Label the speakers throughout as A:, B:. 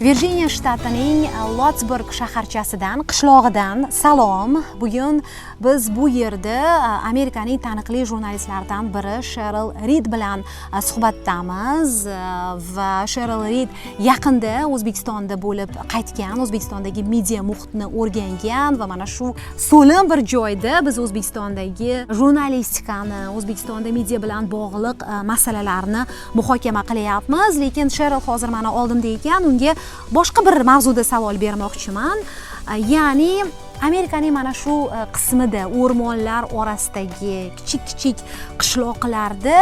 A: Virjiniya shtatining Lotsburg shaharchasidan, qishlog'idan salom. Bugun biz bu yerda Amerikaning taniqli jurnalistlaridan biri Sheril Rid bilan suhbatdamiz va Sheril Rid yaqinda O'zbekistonda bo'lib qaytgan, O'zbekistondagi media muhitni o'rgangan va mana shu so'lim bir joyda biz O'zbekistondagi jurnalistikani, O'zbekistonda media bilan bog'liq masalalarni muhokama qilyapmiz. Lekin Sheril hozir mana oldimda ekan, unga boshqa bir mavzuda savol bermoqchiman. Ya'ni Amerikaning mana shu qismida o'rmonlar orasidagi kichik qishloqlarda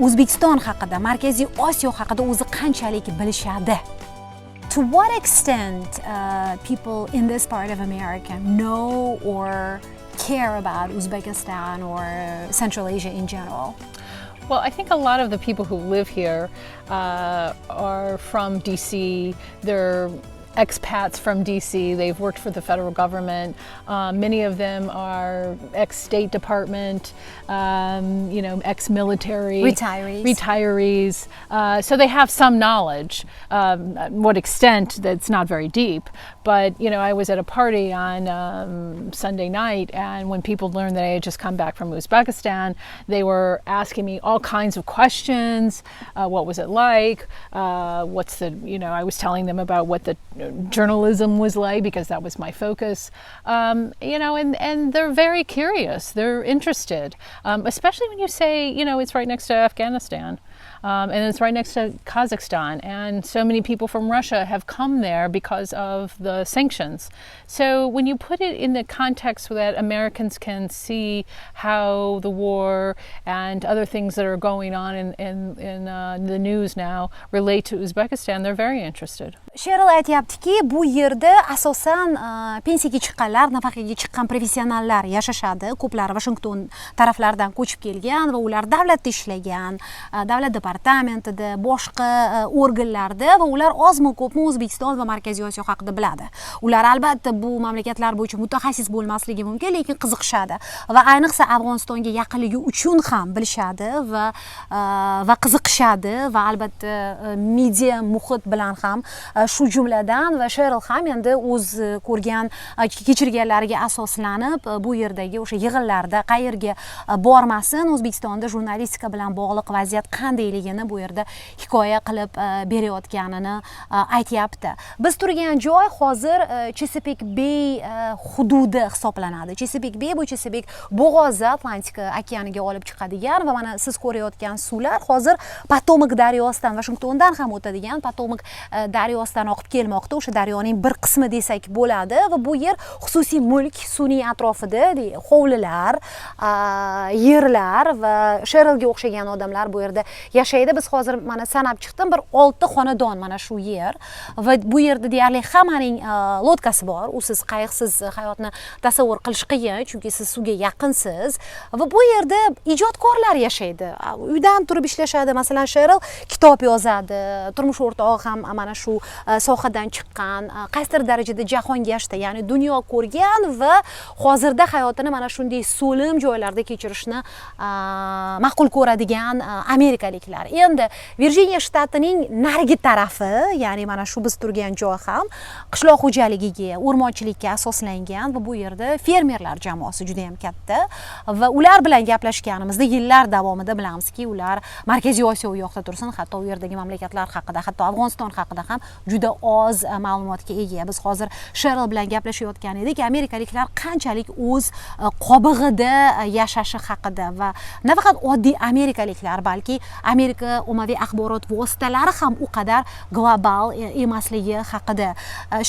A: O'zbekiston haqida, Markaziy Osiyo haqida o'zi qanchalik bilishadi? To what extent people in this part of America know or care about Uzbekistan or Central Asia in general?
B: Well, I think a lot of the people who live here are from DC. They're expats from DC. They've worked for the federal government. Many of them are ex-State Department, ex-military. Retirees. So they have some knowledge. What extent, that's not very deep. But, I was at a party on Sunday night, and when people learned that I had just come back from Uzbekistan, they were asking me all kinds of questions. What was it like? I was telling them about what the journalism was like, because that was my focus. And they're very curious. They're interested, especially when you say, it's right next to Afghanistan. And it's right next to Kazakhstan, and so many people from Russia have come there because of the sanctions. So when you put it in the context that Americans can see how the war and other things that are going on in the news now relate to Uzbekistan, they're very interested.
A: Cheryl aytayaptiki, bu yerda asosan pensiyaga chiqqanlar, nafaqaga chiqqan professionallar yashashadi. Ko'plari Washington taraflaridan ko'chib kelgan va ular davlatda ishlagan, davlat departamentida, boshqa organlarda va ular ozmi ko'pmi O'zbekiston va Markaziy Osiyo haqida biladi. Ular albatta bu mamlakatlar bo'yicha mutaxassis bo'lmasligi mumkin, lekin qiziqishadi va ayniqsa Afg'onistonga yaqinligi uchun ham bilishadi va qiziqishadi va albatta media muhit bilan ham shu jumladan va Sheril ham endi o'z ko'rgan kechirganlariga asoslanib bu yerdagi o'sha yig'inlarda qayerga bormasin, O'zbekistonda jurnalistika bilan bog'liq vaziyat qandayligini bu yerda hikoya qilib berayotganini aytyapti. Biz turgan joy hozir Chesapik Bay hududi hisoblanadi. Chesapik Bay bu Chesapik bo'g'ozi Atlantika okeaniga olib chiqadigan va mana siz ko'rayotgan suvlar hozir Potomak daryosidan, Washingtondan ham o'tadigan Potomak daryosidan oqib kelmoqda. O'sha daryoning bir qismi desak bo'ladi va bu yer xususiy mulk, suvning atrofida hovlilar, yerlar va Sherilga o'xshagan odamlar bu yerda yashaydi. Biz hozir mana sanab chiqdim, bir 6 xonadon mana shu yer va bu yerda deyarli hammaning lodkasi bor. Usiz qayiqsiz hayotni tasavvur qilish qiyin, chunki siz suvga yaqinsiz va bu yerda ijodkorlar yashaydi. Uydan turib ishlashadi. Masalan, Sheril kitob yozadi. Turmush o'rtog'i ham mana shu sohadan chiqqan, qaysidir darajada jahongashta, ya'ni dunyo ko'rgan va hozirda hayotini mana shunday so'lim joylarda kechirishni ma'qul ko'radigan amerikaliklar. Endi Virjiniya shtatining narigi tarafi, ya'ni mana shu biz turgan joy ham qishloq xo'jaligiga, o'rmonchilikka asoslangan va bu yerda fermerlar jamoasi juda ham katta va ular bilan gaplashganimizda yillar davomida bilamizki, ular Markaziy Osiyo u yoqda tursin, hatto u yerdagi mamlakatlar haqida, hatto Afg'oniston haqida ham juda oz ma'lumotga ega. Biz hozir Sheril bilan gaplashayotgan edik, amerikaliklar qanchalik o'z qobig'ida yashashi haqida va nafaqat oddiy amerikaliklar, balki Amerika ommaviy axborot vositalari ham u qadar global emasligi haqida.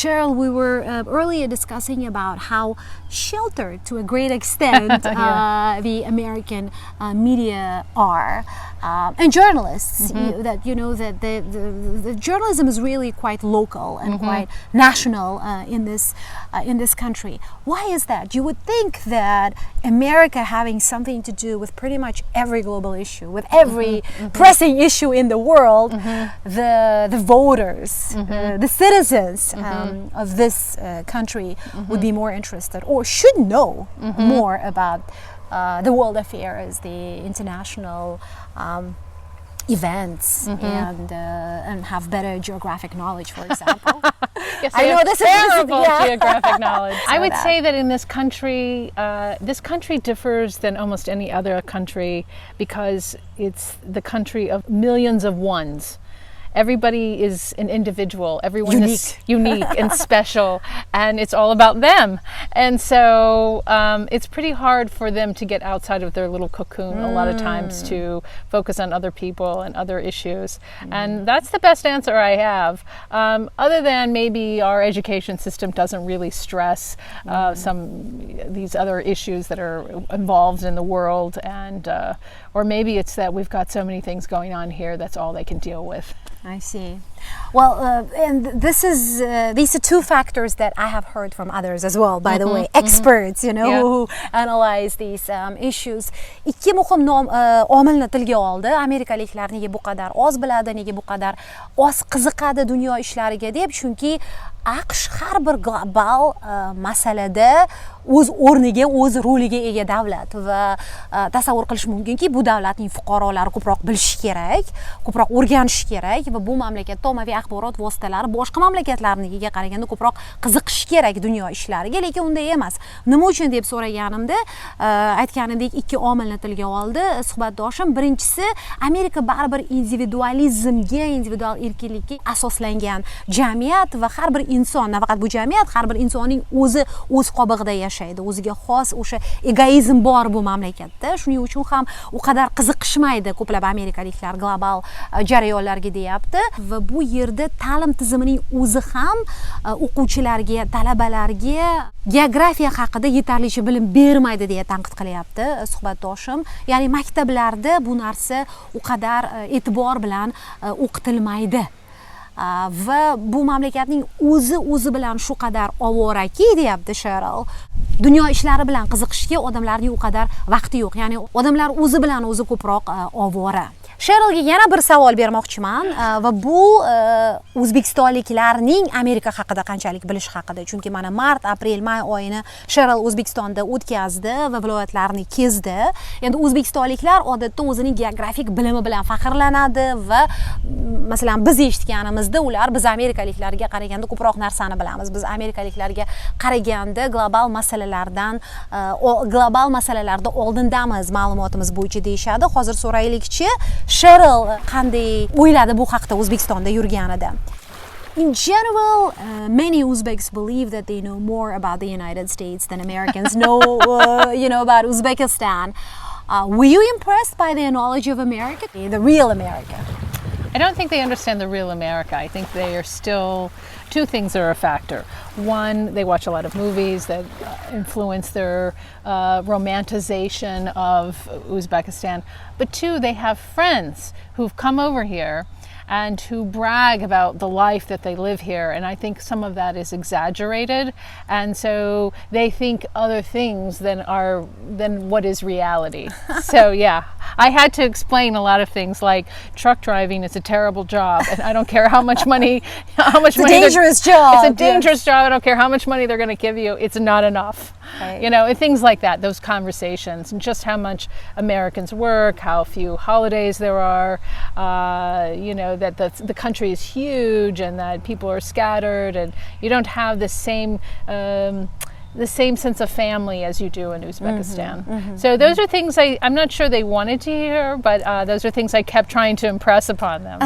A: Cheryl, we were earlier discussing about how sheltered to a great extent the American media are. And journalists, that the journalism is really quite local and quite national in this country. Why is that? You would think that America having something to do with pretty much every global issue, with every pressing issue in the world, the voters, the citizens of this country would be more interested or should know more about the world affairs, the international events and have better geographic knowledge, for example.
B: Yes,
A: I know this is
B: terrible
A: yeah.
B: geographic knowledge. I would
A: that.
B: say that in this country differs than almost any other country because it's the country of millions of ones. Everybody is an individual. Everyone is unique and special, and it's all about them. And so it's pretty hard for them to get outside of their little cocoon a lot of times to focus on other people and other issues. And that's the best answer I have. Other than maybe our education system doesn't really stress these other issues that are involved in the world, and or maybe it's that we've got so many things going on here that's all they can deal with.
A: I see. Well, and these are two factors that I have heard from others as well, by the way, experts, who analyze these issues. Ikki muhim omilni tilga oldi. Amerikaliklar nega bu qadar oz biladi, nega bu qadar oz qiziqadi dunyo ishlariga deb, chunki AQSh har bir global masalada o'z o'rniga, o'z roliga ega davlat va tasavvur qilish mumkinki, bu davlatning fuqarolari ko'proq bilishi kerak, ko'proq o'rganishi kerak va bu mamlakatda ommaviy axborot vositalari boshqa mamlakatlarnikiga qaraganda ko'proq qiziqishi kerak dunyo ishlariga, lekin unday emas. Nima uchun deb so'raganimda, aytganimdek ikki omilni tilga oldi suhbatdoshim. Birinchisi, Amerika baribir individualizmga, individual erkinlikka asoslangan jamiyat va har bir inson, nafaqat bu jamiyat, har bir insonning o'z qobig'ida yashaydi. O'ziga xos o'sha egoizm bor bu mamlakatda. Shuning uchun ham u qadar qiziqishmaydi ko'plab amerikaliklar global jarayonlarga deyapti va bu yerda ta'lim tizimining o'zi ham o'quvchilarga, talabalarga geografiya haqida yetarlicha bilim bermaydi deya tanqid qilyapti suhbatdoshim. Ya'ni maktablarda bu narsa u qadar e'tibor bilan o'qitilmaydi. Va bu mamlakatning o'zi bilan shu qadar ovoraki deyapti Cheryl. Dunyo ishlari bilan qiziqishga odamlarning u qadar vaqti yo'q. Ya'ni odamlar o'zi bilan o'zi ko'proq ovora. Cherylga yana bir savol bermoqchiman va bu o'zbekistonliklarning Amerika haqida qanchalik bilish haqida. Chunki mana mart, aprel, may oyini Cheryl O'zbekistonda o'tkazdi va viloyatlarni kezdi. Endi o'zbekistonliklar odatda o'zining geografik bilimi bilan faxrlanadi va masalan biz eshitganimizda ular biz amerikaliklarga qaraganda ko'proq narsani bilamiz. Biz amerikaliklarga qaraganda global masalalarda oldindamiz ma'lumotimiz bo'yicha deyishadi. Hozir so'raylikchi, Cheryl qanday o'yladi bu haqda O'zbekistonda yurganida? In general, many Uzbeks believe that they know more about the United States than Americans know, about Uzbekistan. Were you impressed by their knowledge of America, the real America?
B: I don't think they understand the real America. I think they are still two things are a factor. One, they watch a lot of movies that influence their romanticization of Uzbekistan. But two, they have friends who've come over here and who brag about the life that they live here, and I think some of that is exaggerated, and so they think other things than what is reality. So yeah, I had to explain a lot of things like truck driving is a terrible job, and I don't care how much money
A: it's a dangerous job.
B: It's a dangerous job. I don't care how much money they're going to give you. It's not enough. Right. And things like that, those conversations, and just how much Americans work, how few holidays there are, that the country is huge and that people are scattered and you don't have the same sense of family as you do in Uzbekistan. So those are things I'm not sure they wanted to hear, but those are things I kept trying to impress upon them.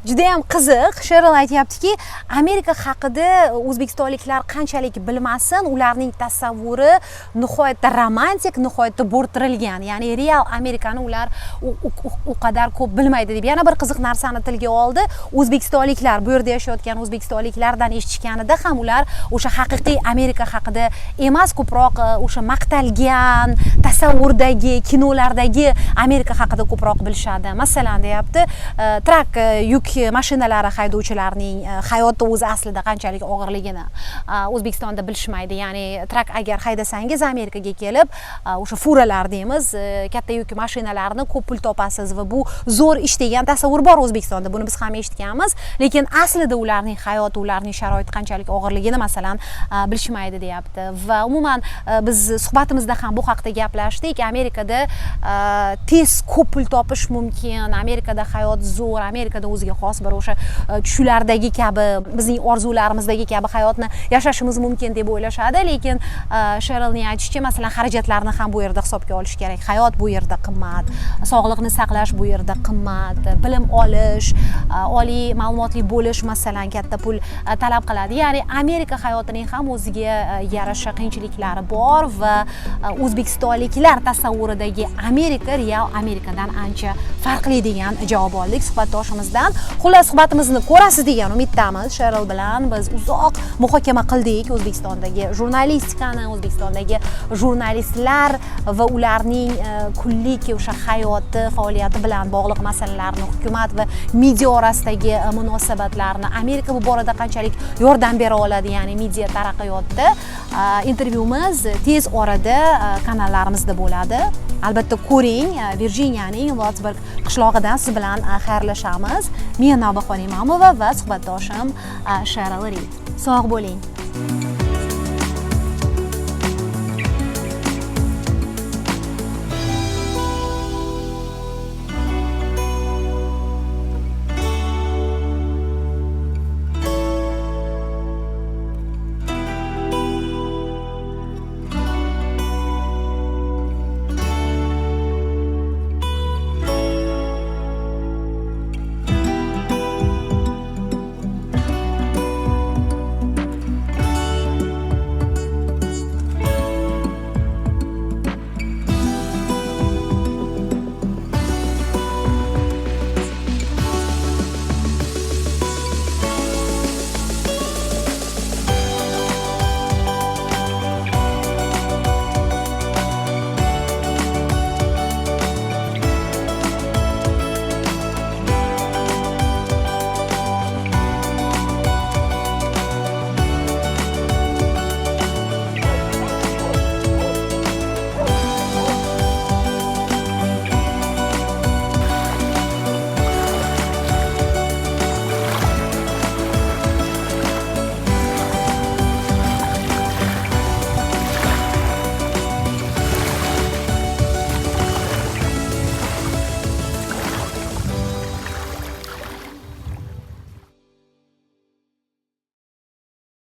A: Juda ham qiziq. Cheryl aytayaptiki, Amerika haqida o'zbekistonliklar qanchalik bilmasin, ularning tasavvuri nihoyatda romantik, nihoyatda bo'rtirilgan. Ya'ni real Amerikani ular u qadar ko'p bilmaydi deb yana bir qiziq narsani tilga oldi. O'zbekistonliklar, bu yerda yashayotgan o'zbekistonliklardan eshitishganida ham ular o'sha haqiqiy Amerika haqida emas, ko'proq o'sha maqtalgan tasavvurdagi, kinolardagi Amerika haqida ko'proq bilishadi. Masalan, deyapti, trak yuk mashinalari haydovchilarining hayoti o'zi aslida qanchalik og'irligini O'zbekistonda bilishmaydi. Ya'ni trak agar haydasangiz Amerikaga kelib, o'sha furalar deymiz, katta yuk mashinalarni ko'p pul topasiz va bu zo'r ish degan tasavvur bor O'zbekistonda. Buni biz ham eshitganmiz, lekin aslida ularning hayoti, ularning sharoiti qanchalik og'irligini masalan bilishmaydi deyapti. Va umuman biz suhbatimizda ham bu haqida gaplashdik. Amerikada tez ko'p pul topish mumkin. Amerikada hayot zo'r, Amerikada o'ziga xos bir o'sha tushlardagi kabi, bizning orzularimizdagi kabi hayotni yashashimiz mumkin deb o'ylashadi, lekin Sherilning aytishicha, masalan, xarajatlarni ham bu yerda hisobga olish kerak. Hayot bu yerda qimmat, sog'liqni saqlash bu yerda qimmat, bilim olish, oliy ma'lumotli bo'lish masalan katta pul talab qiladi. Ya'ni Amerika hayotining ham o'ziga yarasha qiyinchiliklari bor va o'zbekistonliklar tasavvuridagi Amerika real Amerikadan ancha farqli degan javob oldik suhbatdoshimizdan. Xullas, suhbatimizni ko'rasiz degan umiddamiz. Sheril bilan biz uzoq muhokama qildik O'zbekistondagi jurnalistikani, O'zbekistondagi jurnalistlar va ularning kunlik o'sha hayoti, faoliyati bilan bog'liq masalalarni, hukumat va media orasidagi munosabatlarni, Amerika bu borada qanchalik yordam bera oladi, ya'ni media taraqqiyotda. Intervyumiz tez orada kanallarimizda bo'ladi. Albatta ko'ring, Virjiniyaning Lotsburg qishlog'idan siz bilan xayrlashamiz. Men Navbahor Imamova va suhbatdoshim Cheryl Reed. Sog' bo'ling.